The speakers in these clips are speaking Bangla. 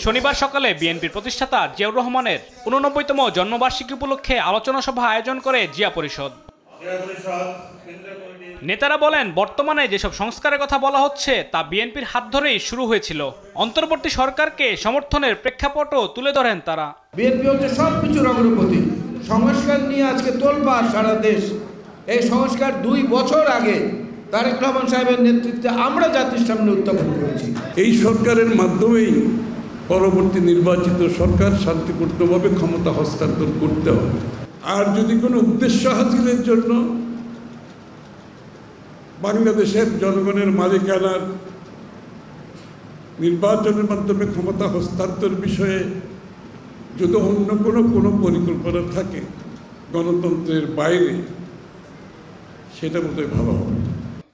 শনিবার সকালে বিএনপির প্রতিষ্ঠাতা জিয়াউর রহমানের ৮৯তম জন্মবার্ষিকী উপলক্ষে আলোচনা সভা আয়োজন করে জিয়া পরিষদ। নেতারা বলেন, বর্তমানে যেসব সংস্কারের কথা বলা হচ্ছে তা বিএনপির হাত ধরেই শুরু হয়েছিল। অন্তর্বর্তী সরকারকে সমর্থনের প্রেক্ষাপটও তুলে ধরেন তারা। বিএনপি হচ্ছে সবকিছুর অগ্রগতি, সংস্কার নিয়ে আজকে তোলপাড় সারা দেশ। এই সংস্কার ২ বছর আগে তারেক রহমান সাহেবের নেতৃত্বে আমরা জাতির সামনে উত্থাপন করেছি। এই সরকারের মাধ্যমেই পরবর্তী নির্বাচিত সরকার শান্তিপূর্ণভাবে ক্ষমতা হস্তান্তর করতে হবে। আর যদি কোনো উদ্দেশ্য হাসিলের জন্য বাংলাদেশের জনগণের মালিকানার নির্বাচনের মাধ্যমে ক্ষমতা হস্তান্তর বিষয়ে যদি অন্য কোনো পরিকল্পনা থাকে গণতন্ত্রের বাইরে, সেটা বোধহয় ভালো হবে।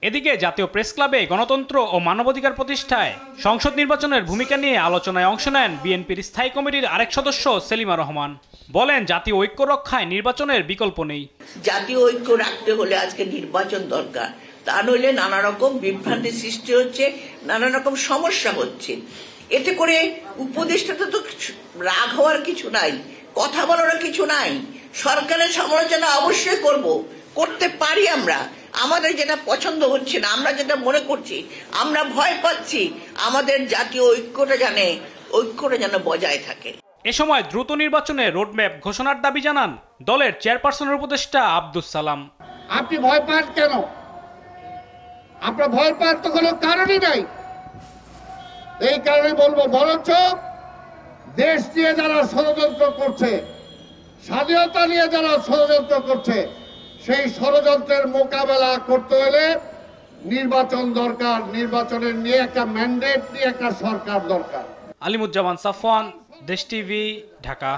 এদিকে জাতীয় প্রেস ক্লাবে গণতন্ত্র ও মানবাধিকার প্রতিষ্ঠায় সংসদ নির্বাচনের ভূমিকা নিয়ে আলোচনায় অংশ নেন বিএনপির স্থায়ী কমিটির আরেক সদস্য সেলিমা রহমান। বলেন, জাতীয় ঐক্য রক্ষায় নির্বাচনের বিকল্প নেই। জাতীয় ঐক্য রাখতে হলে আজকে নির্বাচন দরকার, তা নইলে নানা রকম বিভ্রান্তি সৃষ্টি হচ্ছে, নানা রকম সমস্যা হচ্ছে। এতে করে উপদেষ্টাতে তো রাগ হওয়ার কিছু নাই, কথা বলার কিছু নাই। সরকারের সমালোচনা অবশ্যই করতে পারি আমরা। আমাদের যেটা পছন্দ হচ্ছে না, আমরা যেটা মনে করছি, আমরা ভয় পাচ্ছি, আমাদের জাতীয় ঐক্যটা যেন বজায় থাকে। এ সময় দ্রুত নির্বাচনে রোডম্যাপ ঘোষণার দাবি জানান দলের চেয়ারপারসনের উপদেষ্টা আব্দুস সালাম। আপনি ভয় পান কেন? আপনার ভয় পাওয়ার তো কোনো কারণই নাই। এই কারণে বলবো, বরঞ্চ দেশ নিয়ে যারা ষড়যন্ত্র করছে, স্বাধীনতা নিয়ে যারা ষড়যন্ত্র করছে, সেই ষড়যন্ত্রের মোকাবেলা করতে হলে নির্বাচন দরকার। নির্বাচনের নিয়ে একটা ম্যান্ডেট নিয়ে একটা সরকার দরকার। আলিমুজ্জামান সাফওয়ান, দেশ টিভি, ঢাকা।